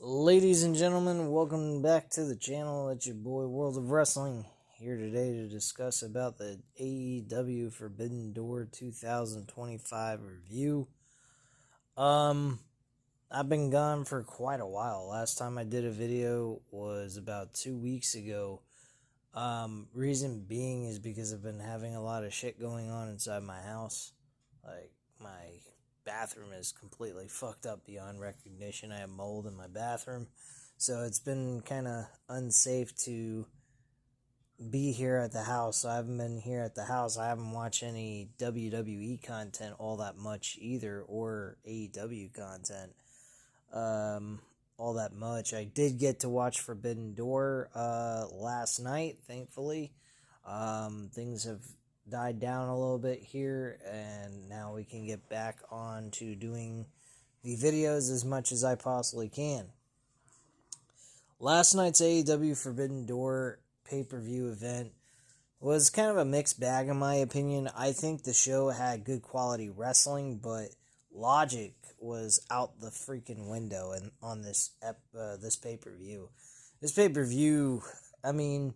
Ladies and gentlemen, welcome back to the channel. It's your boy World of Wrestling here today to discuss about the AEW Forbidden Door 2025 review. I've been gone for quite a while. Last time I did a video was about 2 weeks ago. Reason being is because I've been having a lot of shit going on inside my house. Like, my bathroom is completely fucked up beyond recognition. I have mold in my bathroom, so it's been kind of unsafe to be here at the house. So I haven't been here at the house. I haven't watched any WWE content all that much either, or AEW content all that much. I did get to watch Forbidden Door last night, thankfully. Things have died down a little bit here, and now we can get back on to doing the videos as much as I possibly can. Last night's AEW Forbidden Door pay-per-view event was kind of a mixed bag in my opinion. I think the show had good quality wrestling, but logic was out the freaking window and on this pay-per-view. This pay-per-view, I mean,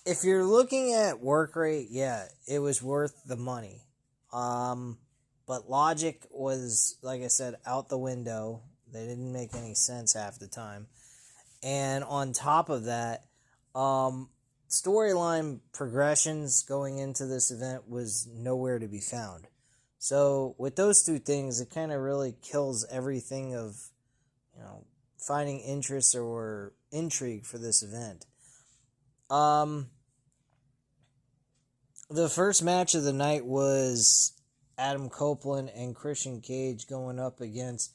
if you're looking at work rate, yeah, it was worth the money. But logic was, like I said, out the window. They didn't make any sense half the time. And on top of that, storyline progressions going into this event was nowhere to be found. So with those two things, it kind of really kills everything of, finding interest or intrigue for this event. The first match of the night was Adam Copeland and Christian Cage going up against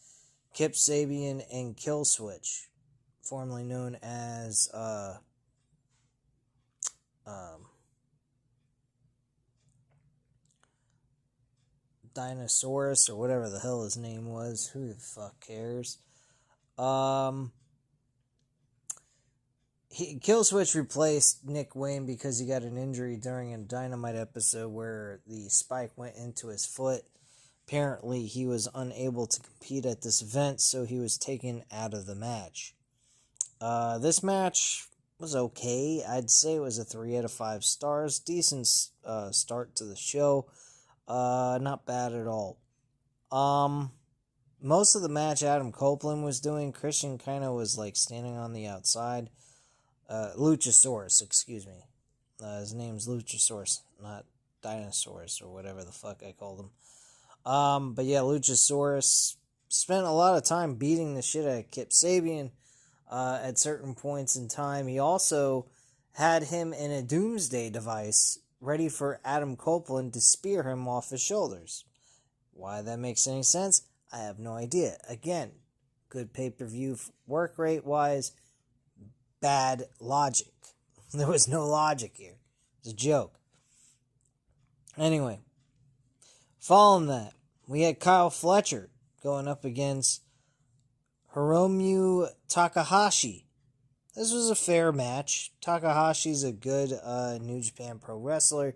Kip Sabian and Killswitch, formerly known as Dinosaurus, or whatever the hell his name was. Who the fuck cares? Killswitch replaced Nick Wayne because he got an injury during a Dynamite episode where the spike went into his foot. Apparently, he was unable to compete at this event, so he was taken out of the match. This match was okay. I'd say it was a 3 out of 5 stars. Decent start to the show. Not bad at all. Most of the match Adam Copeland was doing. Christian kind of was like standing on the outside. Luchasaurus, excuse me. His name's Luchasaurus, not Dinosaurus, or whatever the fuck I called him. But yeah, Luchasaurus spent a lot of time beating the shit out of Kip Sabian at certain points in time. He also had him in a doomsday device ready for Adam Copeland to spear him off his shoulders. Why that makes any sense, I have no idea. Again, good pay-per-view work rate-wise, bad logic. There was no logic here. It's a joke. Anyway, following that, we had Kyle Fletcher going up against Hiromu Takahashi. This was a fair match. Takahashi's a good New Japan Pro wrestler.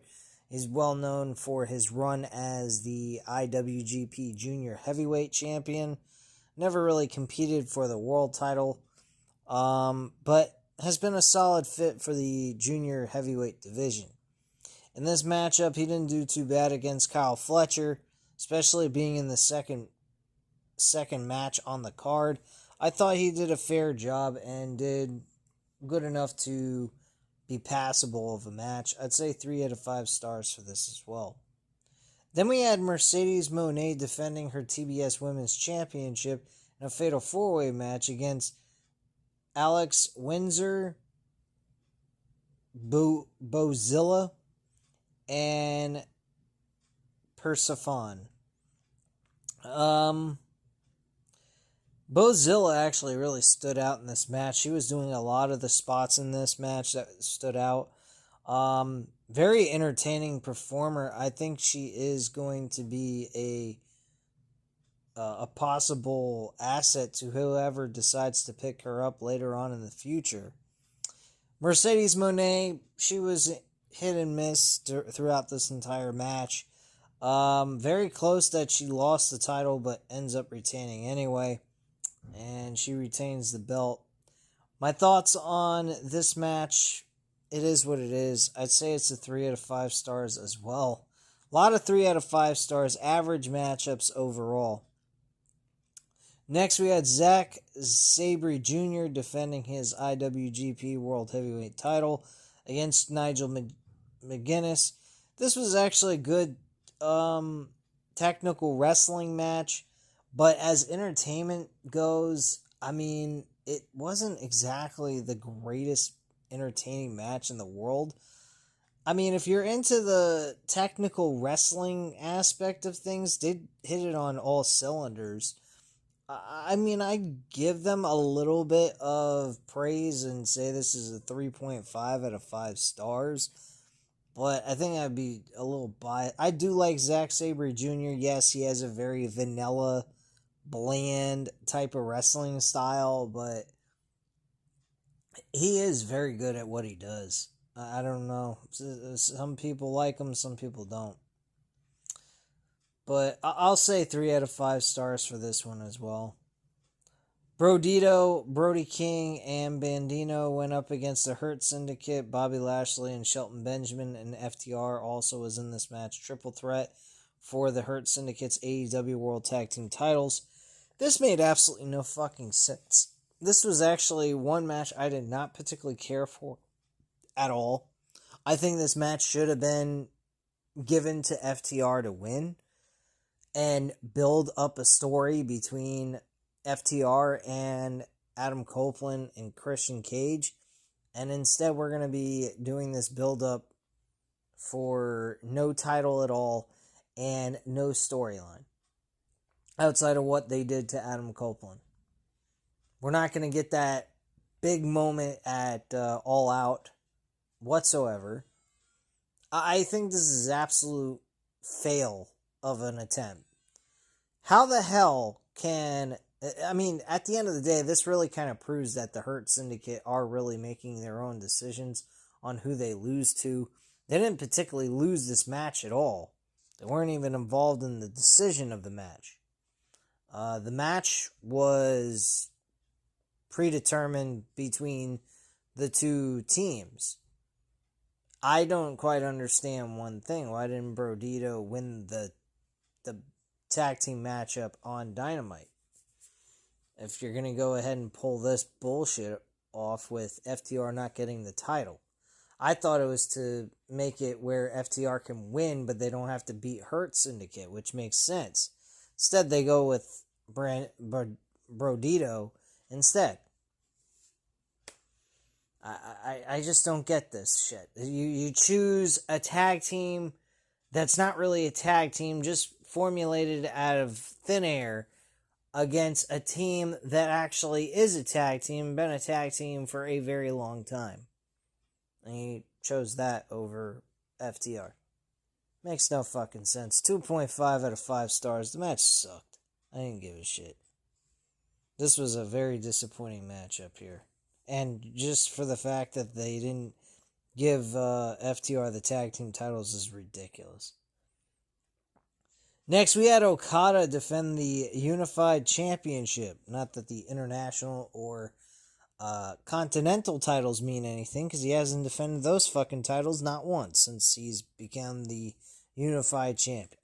He's well known for his run as the IWGP Junior Heavyweight Champion. Never really competed for the world title. But has been a solid fit for the junior heavyweight division. In this matchup, he didn't do too bad against Kyle Fletcher, especially being in the second match on the card. I thought he did a fair job and did good enough to be passable of a match. I'd say 3 out of 5 stars for this as well. Then we had Mercedes Moné defending her TBS Women's Championship in a Fatal 4-Way match against Alex Windsor, Bozilla, and Persephone. Bozilla actually really stood out in this match. She was doing a lot of the spots in this match that stood out. Very entertaining performer. I think she is going to be a possible asset to whoever decides to pick her up later on in the future. Mercedes Moné, she was hit and miss throughout this entire match. Very close that she lost the title, but ends up retaining anyway. and she retains the belt. My thoughts on this match, it is what it is. I'd say it's a 3 out of 5 stars as well. A lot of 3 out of 5 stars, average matchups overall. Next, we had Zack Sabre Jr. defending his IWGP World Heavyweight title against Nigel McGuinness. This was actually a good technical wrestling match, but as entertainment goes, I mean, it wasn't exactly the greatest entertaining match in the world. I mean, if you're into the technical wrestling aspect of things, they hit it on all cylinders. I mean, I give them a little bit of praise and say this is a 3.5 out of 5 stars. But I think I'd be a little biased. I do like Zack Sabre Jr. Yes, he has a very vanilla, bland type of wrestling style, but he is very good at what he does. I don't know. Some people like him, some people don't. But I'll say 3 out of 5 stars for this one as well. Brodito, Brody King, and Bandino went up against the Hurt Syndicate. Bobby Lashley and Shelton Benjamin and FTR also was in this match. Triple threat for the Hurt Syndicate's AEW World Tag Team titles. This made absolutely no fucking sense. This was actually one match I did not particularly care for at all. I think this match should have been given to FTR to win and build up a story between FTR and Adam Copeland and Christian Cage. And instead we're going to be doing this build up for no title at all and no storyline outside of what they did to Adam Copeland. We're not going to get that big moment at All Out whatsoever. I think this is absolute fail of an attempt. How the hell can... I mean, at the end of the day, this really kind of proves that the Hurt Syndicate are really making their own decisions on who they lose to. They didn't particularly lose this match at all. They weren't even involved in the decision of the match. The match was predetermined between the two teams. I don't quite understand one thing. Why didn't Brodito win the tag team matchup on Dynamite? If you're going to go ahead and pull this bullshit off with FTR not getting the title. I thought it was to make it where FTR can win, but they don't have to beat Hurt Syndicate, which makes sense. Instead, they go with Brodito instead. I just don't get this shit. You choose a tag team that's not really a tag team, just formulated out of thin air, against a team that actually is a tag team, been a tag team for a very long time. And he chose that over FTR. Makes no fucking sense. 2.5 out of 5 stars. The match sucked. I didn't give a shit. This was a very disappointing matchup here. And just for the fact that they didn't give FTR the tag team titles is ridiculous. Next, we had Okada defend the Unified Championship. Not that the international or continental titles mean anything, because he hasn't defended those fucking titles not once since he's become the Unified Champion.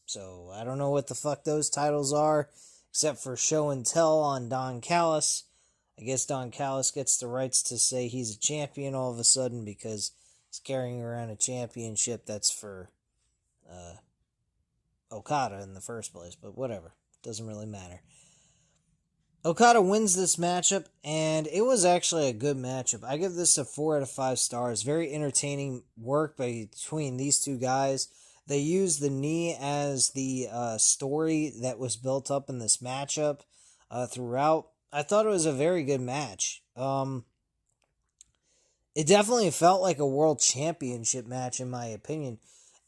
So, I don't know what the fuck those titles are, except for show and tell on Don Callis. I guess Don Callis gets the rights to say he's a champion all of a sudden because he's carrying around a championship that's for Okada in the first place, but whatever. Doesn't really matter. Okada wins this matchup, and it was actually a good matchup. I give this a 4 out of 5 stars. Very entertaining work between these two guys. They used the knee as the story that was built up in this matchup throughout. I thought it was a very good match. It definitely felt like a world championship match, in my opinion.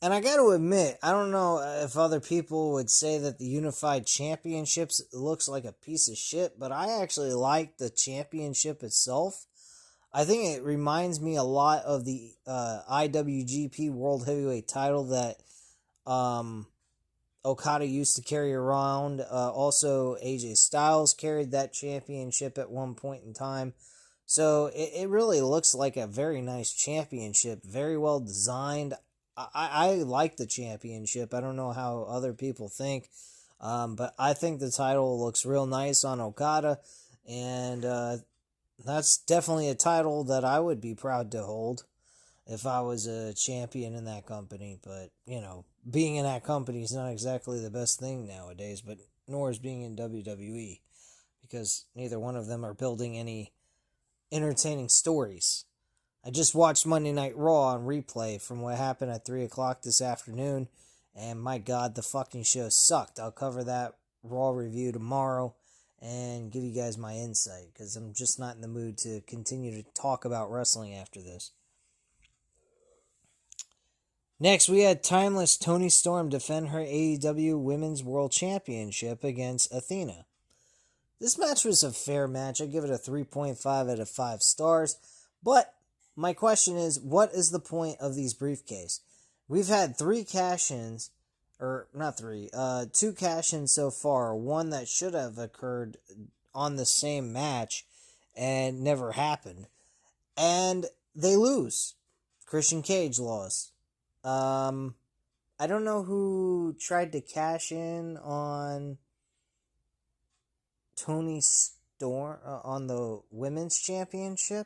And I got to admit, I don't know if other people would say that the Unified Championships looks like a piece of shit, but I actually like the championship itself. I think it reminds me a lot of the IWGP World Heavyweight title that Okada used to carry around. Also, AJ Styles carried that championship at one point in time. So it really looks like a very nice championship, very well designed. I like the championship. I don't know how other people think, but I think the title looks real nice on Okada, and that's definitely a title that I would be proud to hold if I was a champion in that company. But, being in that company is not exactly the best thing nowadays, but nor is being in WWE, because neither one of them are building any entertaining stories. I just watched Monday Night Raw on replay from what happened at 3 o'clock this afternoon, and my god, the fucking show sucked. I'll cover that Raw review tomorrow and give you guys my insight, because I'm just not in the mood to continue to talk about wrestling after this. Next, we had Timeless Toni Storm defend her AEW Women's World Championship against Athena. This match was a fair match. I give it a 3.5 out of 5 stars. But my question is, what is the point of these briefcases? We've had 3 cash-ins, or not 3, 2 cash-ins so far. One that should have occurred on the same match and never happened. And they lose. Christian Cage lost. I don't know who tried to cash in on Toni Storm on the women's championship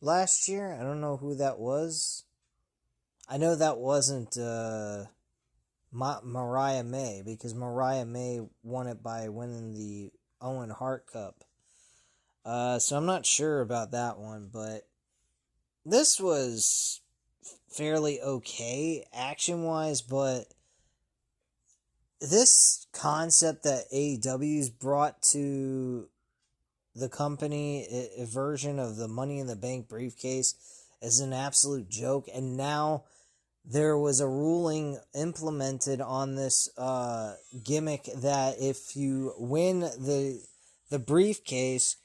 last year. I don't know who that was. I know that wasn't Mariah May, because Mariah May won it by winning the Owen Hart Cup. So I'm not sure about that one, but this was fairly okay action-wise, but this concept that AEW's brought to the company, a version of the Money in the Bank briefcase, is an absolute joke. And now there was a ruling implemented on this gimmick that if you win the briefcase,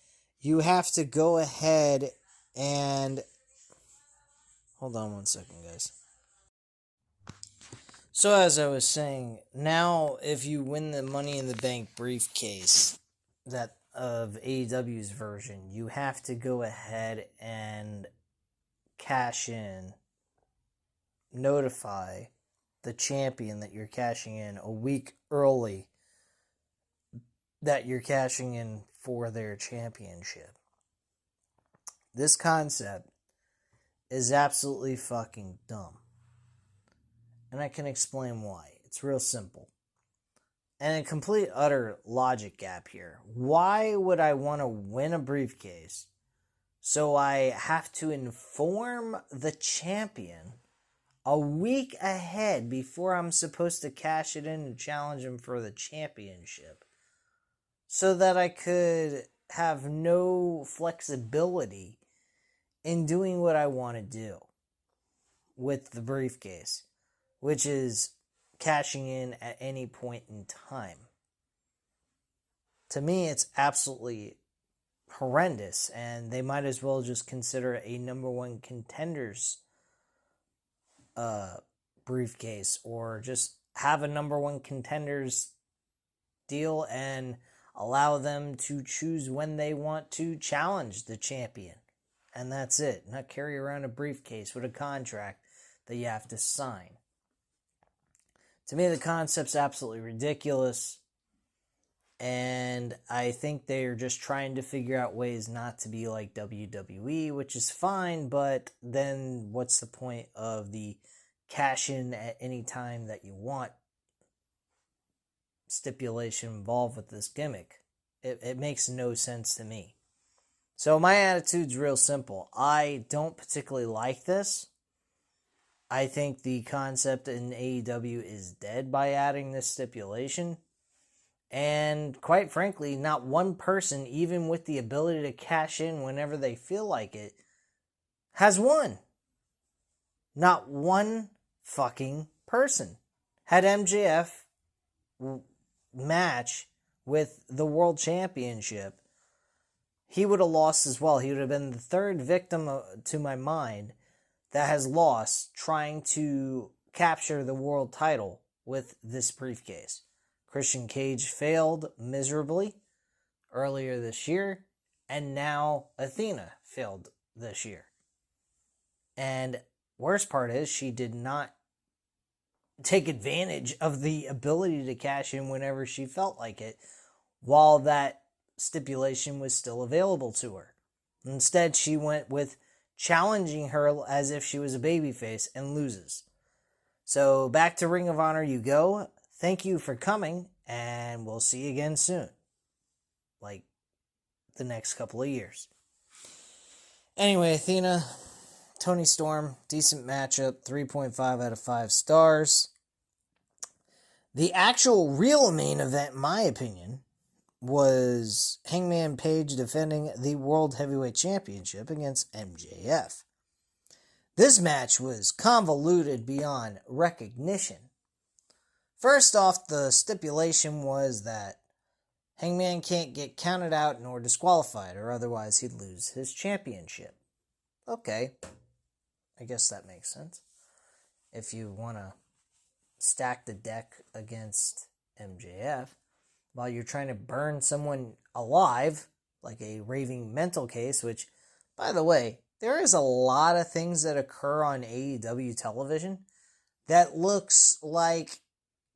you have to go ahead and... Hold on one second, guys. So as I was saying, now if you win the Money in the Bank briefcase that of AEW's version, you have to go ahead and cash in, notify the champion that you're cashing in a week early that you're cashing in for their championship. This concept is absolutely fucking dumb. And I can explain why. It's real simple. And a complete utter logic gap here. Why would I want to win a briefcase so I have to inform the champion a week ahead before I'm supposed to cash it in and challenge him for the championship, so that I could have no flexibility in doing what I want to do with the briefcase, which is cashing in at any point in time? To me, it's absolutely horrendous, and they might as well just consider a number one contenders briefcase, or just have a number one contenders deal and allow them to choose when they want to challenge the champion. And that's it. Not carry around a briefcase with a contract that you have to sign. To me, the concept's absolutely ridiculous. And I think they're just trying to figure out ways not to be like WWE, which is fine, but then what's the point of the cash in at any time that you want stipulation involved with this gimmick? It makes no sense to me. So my attitude's real simple. I don't particularly like this. I think the concept in AEW is dead by adding this stipulation. And quite frankly, not one person, even with the ability to cash in whenever they feel like it, has won. Not one fucking person. Had MJF match with the World Championship, he would have lost as well. He would have been the third victim, to my mind, that has lost trying to capture the world title with this briefcase. Christian Cage failed miserably earlier this year, and now Athena failed this year. And worst part is she did not take advantage of the ability to cash in whenever she felt like it, while that stipulation was still available to her. Instead, she went with challenging her as if she was a babyface and loses. So back to Ring of Honor you go. Thank you for coming, and we'll see you again soon. Like the next couple of years. Anyway, Athena, Toni Storm, decent matchup, 3.5 out of 5 stars. The actual real main event, in my opinion, was Hangman Page defending the World Heavyweight Championship against MJF. This match was convoluted beyond recognition. First off, the stipulation was that Hangman can't get counted out nor disqualified, or otherwise he'd lose his championship. Okay, I guess that makes sense. If you want to stack the deck against MJF while you're trying to burn someone alive, like a raving mental case, which, by the way, there is a lot of things that occur on AEW television that looks like,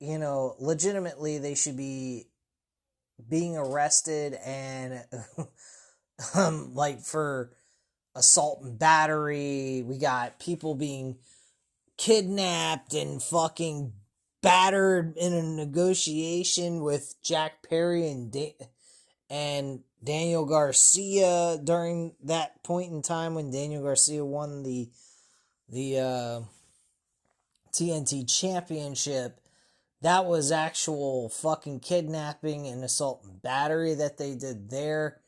legitimately they should be being arrested and like for assault and battery. We got people being kidnapped and fucking battered in a negotiation with Jack Perry and Daniel Garcia during that point in time when Daniel Garcia won the TNT Championship. That was actual fucking kidnapping and assault and battery that they did there.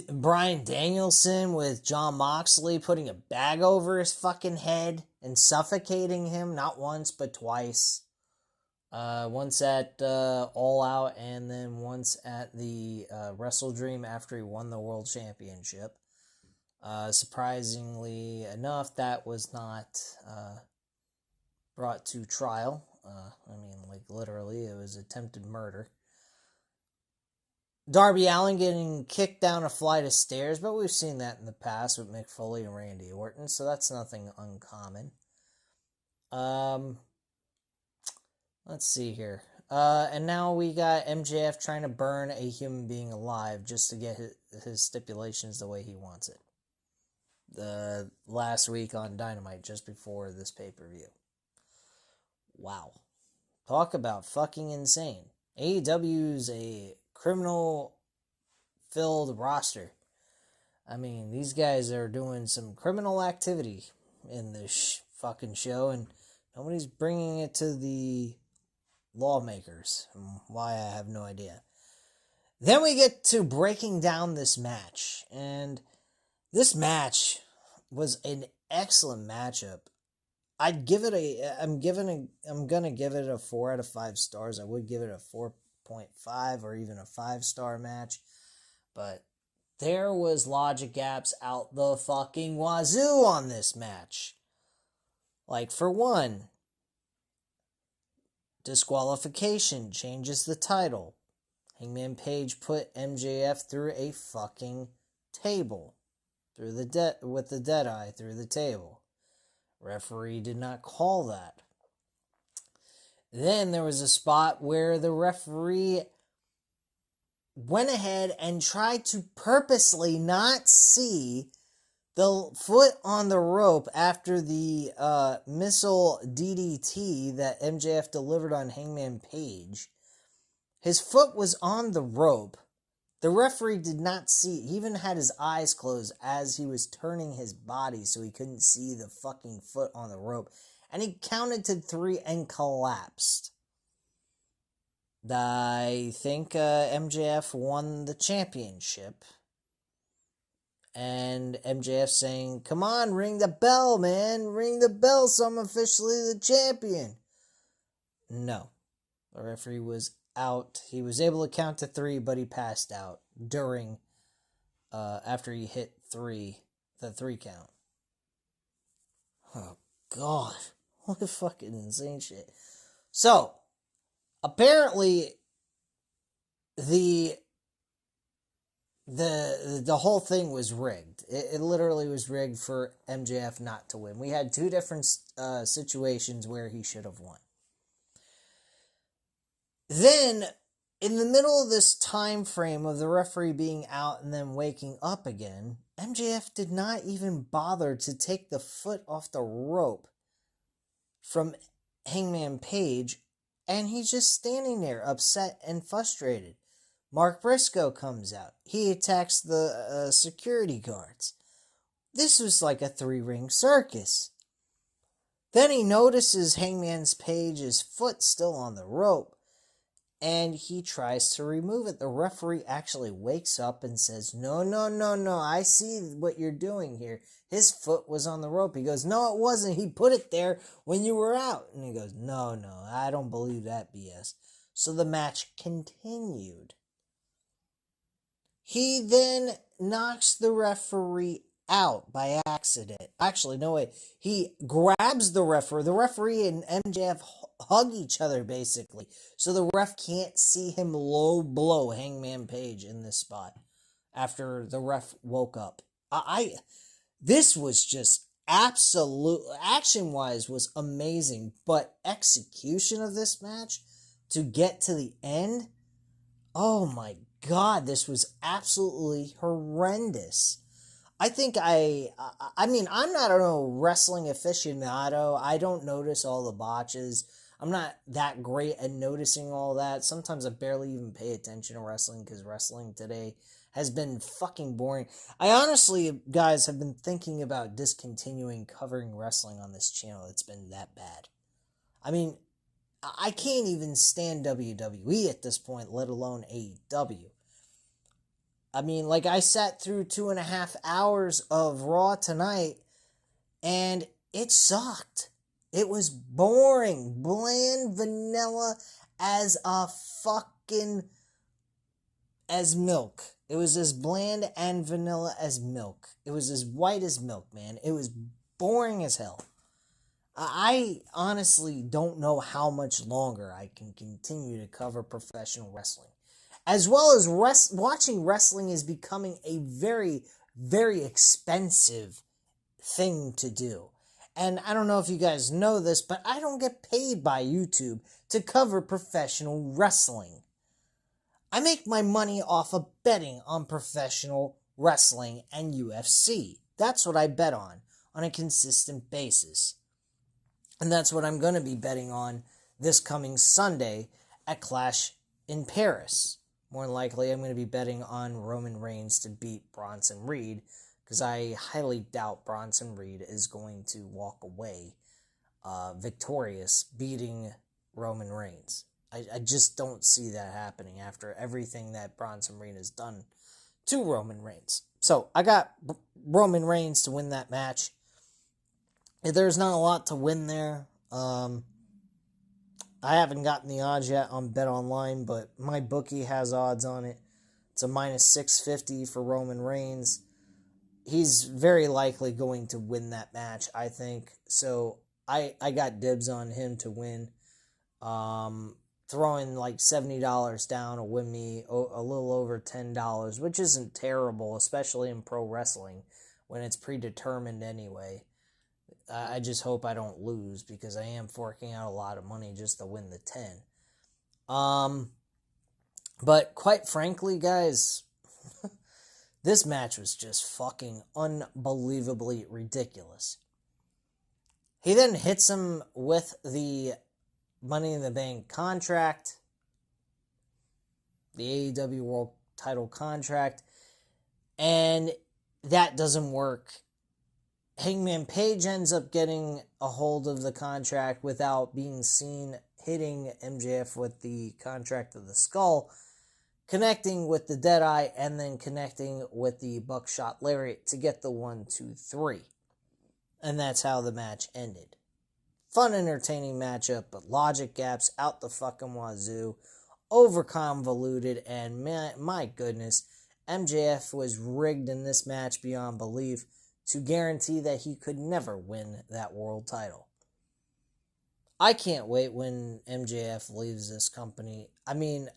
Bryan Danielson with Jon Moxley putting a bag over his fucking head and suffocating him, not once but twice. Once at All Out and then once at the Wrestle Dream after he won the World Championship. Surprisingly enough, that was not brought to trial. Literally, it was attempted murder. Darby Allin getting kicked down a flight of stairs, but we've seen that in the past with Mick Foley and Randy Orton, so that's nothing uncommon. Let's see here. And now we got MJF trying to burn a human being alive just to get his stipulations the way he wants it. Last week on Dynamite, just before this pay-per-view. Wow. Talk about fucking insane. AEW's a criminal-filled roster. I mean, these guys are doing some criminal activity in this fucking show, and nobody's bringing it to the lawmakers. Why, I have no idea. Then we get to breaking down this match, and this match was an excellent matchup. I'm gonna give it a 4 out of 5 stars. I would give it a 4.5 or even a 5-star match, but there was logic gaps out the fucking wazoo on this match. Like, for one, disqualification changes the title. Hangman Page put MJF through a fucking table, with the Deadeye through the table. Referee did not call that. Then there was a spot where the referee went ahead and tried to purposely not see the foot on the rope after the missile DDT that MJF delivered on Hangman Page. His foot was on the rope. The referee did not see. He even had his eyes closed as he was turning his body so he couldn't see the fucking foot on the rope. And he counted to 3 and collapsed. I think MJF won the championship. And MJF saying, "Come on, ring the bell, man. Ring the bell so I'm officially the champion." No. The referee was out. He was able to count to 3, but he passed out during, after he hit the 3 count. Oh, God. Fucking insane shit. So, apparently, the whole thing was rigged. It literally was rigged for MJF not to win. We had two different situations where he should have won. Then, in the middle of this time frame of the referee being out and then waking up again, MJF did not even bother to take the foot off the rope from Hangman Page, and he's just standing there upset and frustrated. Mark Briscoe comes out. He attacks the security guards. This was like a three-ring circus. Then he notices Hangman Page's foot still on the rope, and he tries to remove it. The referee actually wakes up and says, no, I see what you're doing here. His foot was on the rope. He goes, no, it wasn't. He put it there when you were out. And he goes, no, I don't believe that BS. So the match continued. He then knocks the referee out by accident. Actually, no way. He grabs the referee. The referee and MJF hug each other, basically. So the ref can't see him low blow Hangman Page in this spot after the ref woke up. This was just absolute, action-wise was amazing, but execution of this match to get to the end, oh my God, this was absolutely horrendous. I think I'm not a wrestling aficionado. I don't notice all the botches. I'm not that great at noticing all that. Sometimes I barely even pay attention to wrestling because wrestling today has been fucking boring. I honestly, guys, have been thinking about discontinuing covering wrestling on this channel. It's been that bad. I mean, I can't even stand WWE at this point, let alone AEW. I mean, like, I sat through 2.5 hours of Raw tonight, and it sucked. It was boring, bland, vanilla as milk. It was as bland and vanilla as milk. It was as white as milk, man. It was boring as hell. I honestly don't know how much longer I can continue to cover professional wrestling. As well as watching wrestling is becoming a very, very expensive thing to do. And I don't know if you guys know this, but I don't get paid by YouTube to cover professional wrestling. I make my money off of betting on professional wrestling and UFC. That's what I bet on a consistent basis. And that's what I'm going to be betting on this coming Sunday at Clash in Paris. More than likely, I'm going to be betting on Roman Reigns to beat Bronson Reed, because I highly doubt Bronson Reed is going to walk away victorious, beating Roman Reigns. I just don't see that happening after everything that Bronson Reed has done to Roman Reigns. So, I got Roman Reigns to win that match. There's not a lot to win there. I haven't gotten the odds yet on BetOnline, but my bookie has odds on it. It's a minus 650 for Roman Reigns. He's very likely going to win that match, I think. So I got dibs on him to win. Throwing like $70 down will win me a little over $10, which isn't terrible, especially in pro wrestling when it's predetermined anyway. I just hope I don't lose, because I am forking out a lot of money just to win the 10. But quite frankly, guys, this match was just fucking unbelievably ridiculous. He then hits him with the Money in the Bank contract, the AEW World Title contract, and that doesn't work. Hangman Page ends up getting a hold of the contract without being seen hitting MJF with the contract of the skull, connecting with the Deadeye, and then connecting with the Buckshot Lariat to get the 1, 2, 3. And that's how the match ended. Fun, entertaining matchup, but logic gaps out the fucking wazoo, over convoluted, and my goodness, MJF was rigged in this match beyond belief to guarantee that he could never win that world title. I can't wait when MJF leaves this company. I mean,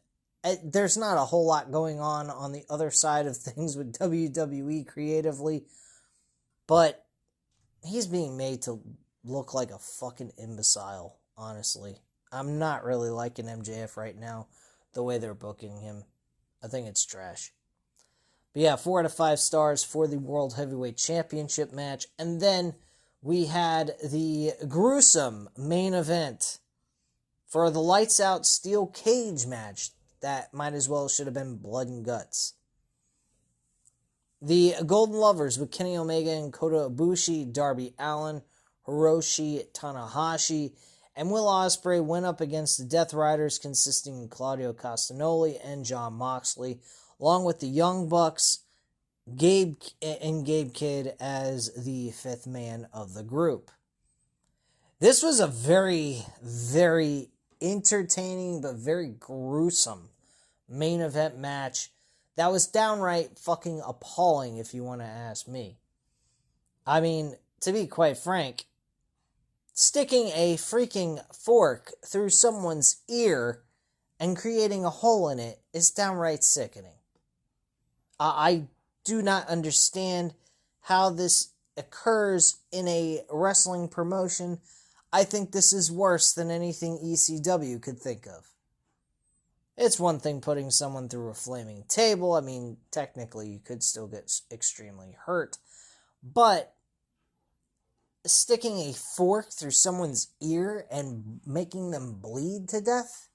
there's not a whole lot going on the other side of things with WWE creatively, but he's being made to look like a fucking imbecile, honestly. I'm not really liking MJF right now, the way they're booking him. I think it's trash. But yeah, 4 out of 5 stars for the World Heavyweight Championship match. And then we had the gruesome main event for the Lights Out Steel Cage match that might as well should have been blood and guts. The Golden Lovers with Kenny Omega and Kota Ibushi, Darby Allin, Hiroshi Tanahashi, and Will Ospreay went up against the Death Riders consisting of Claudio Castagnoli and Jon Moxley, along with the Young Bucks, Gabe Kidd as the fifth man of the group. This was a very, very entertaining but very gruesome main event match that was downright fucking appalling, if you want to ask me. I mean, to be quite frank, sticking a freaking fork through someone's ear and creating a hole in it is downright sickening. I do not understand how this occurs in a wrestling promotion. I think this is worse than anything ECW could think of. It's one thing putting someone through a flaming table. I mean, technically, you could still get extremely hurt. But sticking a fork through someone's ear and making them bleed to death?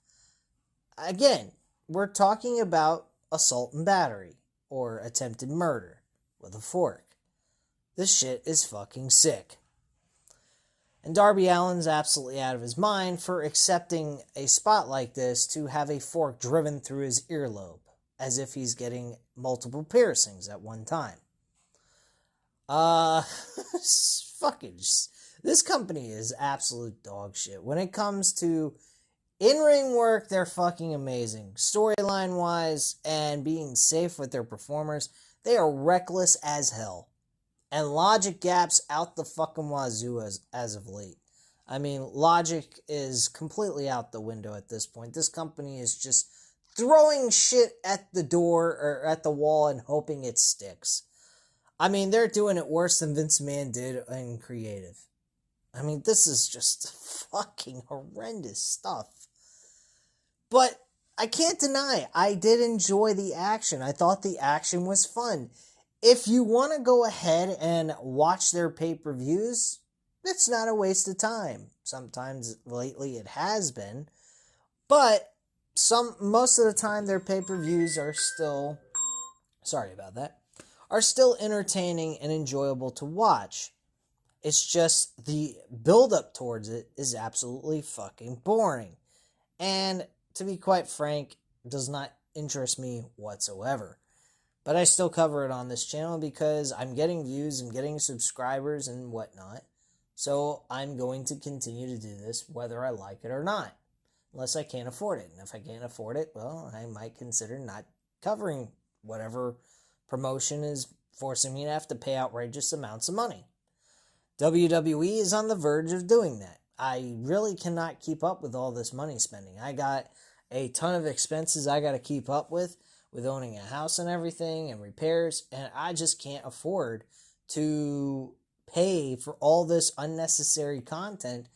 Again, we're talking about assault and battery, or attempted murder, with a fork. This shit is fucking sick. And Darby Allin's absolutely out of his mind for accepting a spot like this to have a fork driven through his earlobe, as if he's getting multiple piercings at one time. This company is absolute dog shit. When it comes to in-ring work, they're fucking amazing. Storyline-wise and being safe with their performers, they are reckless as hell. And logic gaps out the fucking wazoo as of late. I mean, logic is completely out the window at this point. This company is just throwing shit at the door or at the wall and hoping it sticks. I mean, they're doing it worse than Vince McMahon did in creative. I mean, this is just fucking horrendous stuff. But I can't deny, I did enjoy the action. I thought the action was fun. If you want to go ahead and watch their pay-per-views, it's not a waste of time. Sometimes lately it has been. But most of the time their pay-per-views are still, are still entertaining and enjoyable to watch. It's just the build-up towards it is absolutely fucking boring. And to be quite frank, does not interest me whatsoever. But I still cover it on this channel because I'm getting views, I'm getting subscribers and whatnot. So I'm going to continue to do this whether I like it or not. Unless I can't afford it. And if I can't afford it, well, I might consider not covering whatever promotion is forcing me to have to pay outrageous amounts of money. WWE is on the verge of doing that. I really cannot keep up with all this money spending. I got a ton of expenses I got to keep up with owning a house and everything and repairs, and I just can't afford to pay for all this unnecessary content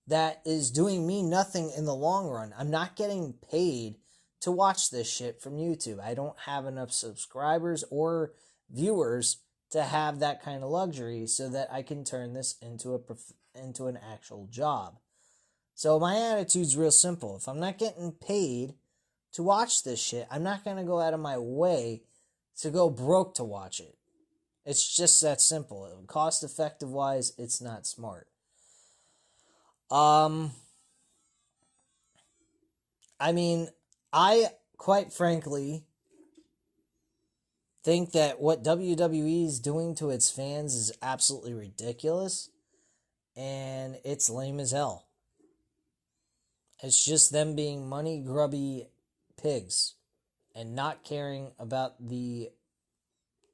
that is doing me nothing in the long run. I'm not getting paid to watch this shit from YouTube. I don't have enough subscribers or viewers to have that kind of luxury so that I can turn this into an actual job. So my attitude's real simple. If I'm not getting paid to watch this shit, I'm not going to go out of my way to go broke to watch it. It's just that simple. Cost effective wise, it's not smart. I mean, I quite frankly think that what WWE is doing to its fans is absolutely ridiculous, and it's lame as hell. It's just them being money grubby pigs and not caring about the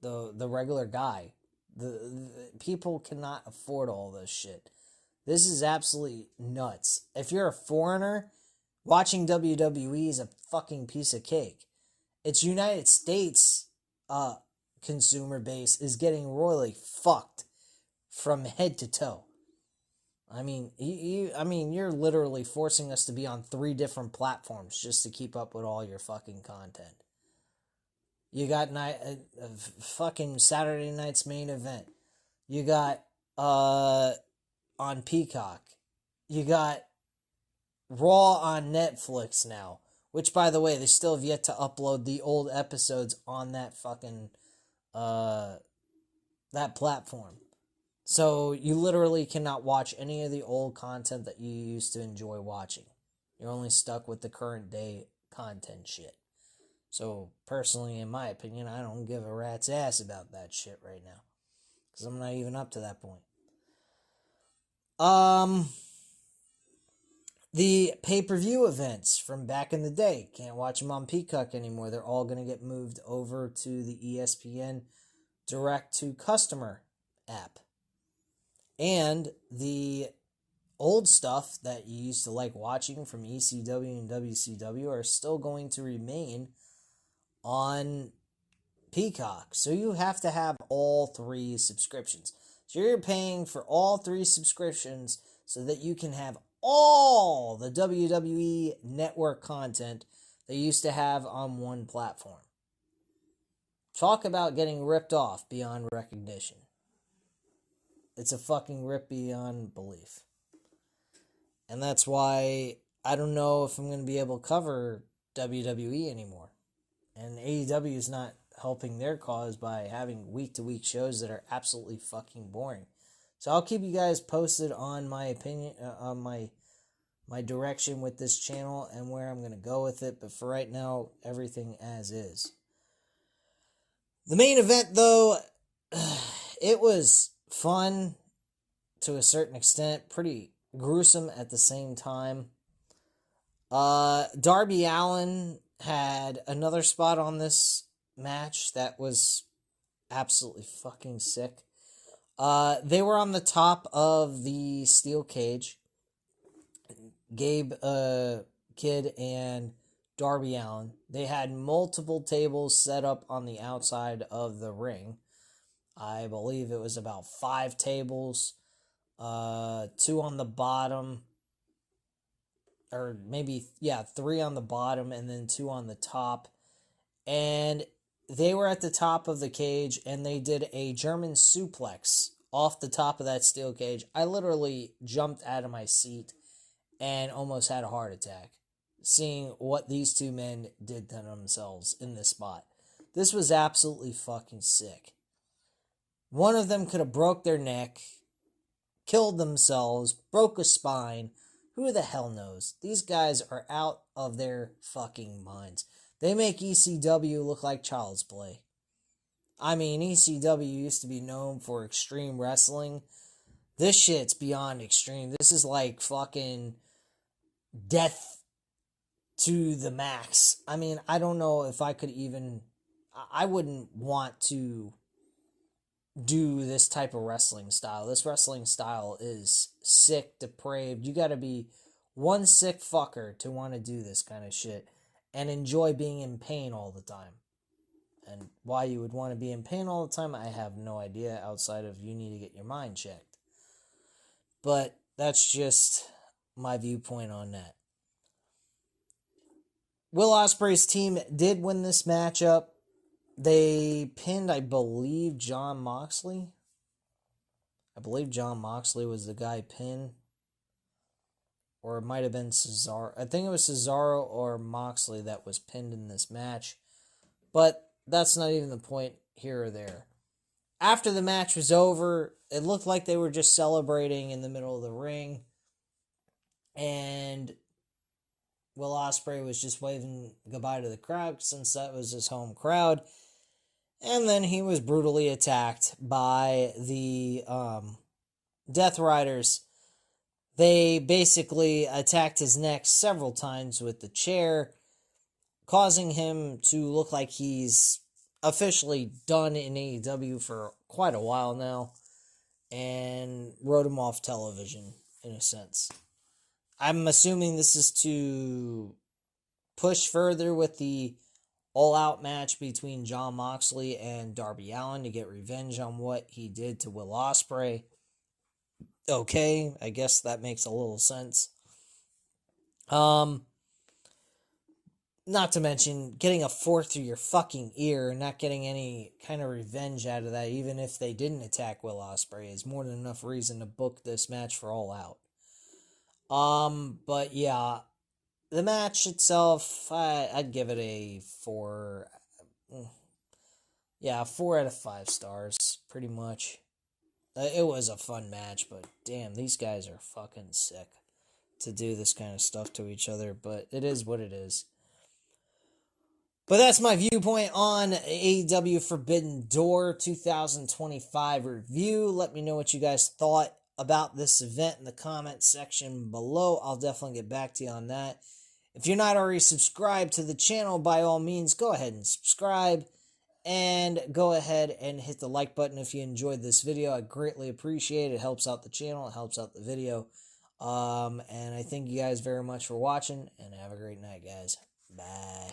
regular guy. The people cannot afford all this shit. This is absolutely nuts. If you're a foreigner, watching WWE is a fucking piece of cake. Its United States consumer base is getting royally fucked from head to toe. I mean, you're literally forcing us to be on 3 different platforms just to keep up with all your fucking content. You got fucking Saturday night's main event. You got on Peacock. You got Raw on Netflix now. Which, by the way, they still have yet to upload the old episodes on that fucking that platform. So you literally cannot watch any of the old content that you used to enjoy watching. You're only stuck with the current day content shit. So personally, in my opinion, I don't give a rat's ass about that shit right now. Because I'm not even up to that point. The pay-per-view events from back in the day, can't watch them on Peacock anymore. They're all going to get moved over to the ESPN direct-to-customer app. And the old stuff that you used to like watching from ECW and WCW are still going to remain on Peacock. So you have to have all 3 subscriptions. So you're paying for all 3 subscriptions so that you can have all the WWE network content they used to have on one platform. Talk about getting ripped off beyond recognition. It's a fucking rip beyond belief. And that's why I don't know if I'm going to be able to cover WWE anymore. And AEW is not helping their cause by having week-to-week shows that are absolutely fucking boring. So I'll keep you guys posted on my opinion, on my direction with this channel and where I'm going to go with it. But for right now, everything as is. The main event, though, it was fun to a certain extent, pretty gruesome at the same time. Darby Allin had another spot on this match that was absolutely fucking sick. They were on the top of the steel cage. Gabe Kidd and Darby Allin. They had multiple tables set up on the outside of the ring. I believe it was about 5 tables. 2 on the bottom. Or maybe, 3 on the bottom and then 2 on the top. And they were at the top of the cage and they did a German suplex off the top of that steel cage. I literally jumped out of my seat and almost had a heart attack seeing what these 2 men did to themselves in this spot. This was absolutely fucking sick. One of them could have broke their neck, killed themselves, broke a spine. Who the hell knows? These guys are out of their fucking minds. They make ECW look like child's play. I mean, ECW used to be known for extreme wrestling. This shit's beyond extreme. This is like fucking death to the max. I mean, I don't know if I could even... I wouldn't want to do this type of wrestling style. This wrestling style is sick, depraved. You gotta be one sick fucker to want to do this kind of shit and enjoy being in pain all the time. And why you would want to be in pain all the time, I have no idea, outside of you need to get your mind checked. But that's just my viewpoint on that. Will Ospreay's team did win this matchup. They pinned, I believe, Jon Moxley. I believe Jon Moxley was the guy pinned. Or it might have been Cesaro. I think it was Cesaro or Moxley that was pinned in this match. But that's not even the point here or there. After the match was over, it looked like they were just celebrating in the middle of the ring. And Will Ospreay was just waving goodbye to the crowd since that was his home crowd. And then he was brutally attacked by the Death Riders. They basically attacked his neck several times with the chair, causing him to look like he's officially done in AEW for quite a while now, and wrote him off television. in a sense. I'm assuming this is to push further with the all-out match between Jon Moxley and Darby Allin to get revenge on what he did to Will Ospreay. Okay, I guess that makes a little sense. Not to mention getting a fork through your fucking ear and not getting any kind of revenge out of that, even if they didn't attack Will Ospreay, is more than enough reason to book this match for All Out. But yeah, the match itself, I'd give it a 4. Yeah, 4 out of 5 stars, pretty much. It was a fun match, but damn, these guys are fucking sick to do this kind of stuff to each other, but it is what it is. But that's my viewpoint on AEW Forbidden Door 2025 review. Let me know what you guys thought about this event in the comment section below. I'll definitely get back to you on that. If you're not already subscribed to the channel, by all means, go ahead and subscribe. And go ahead and hit the like button if you enjoyed this video. I greatly appreciate it. It helps out the channel. It helps out the video. And I thank you guys very much for watching. And have a great night, guys. Bye.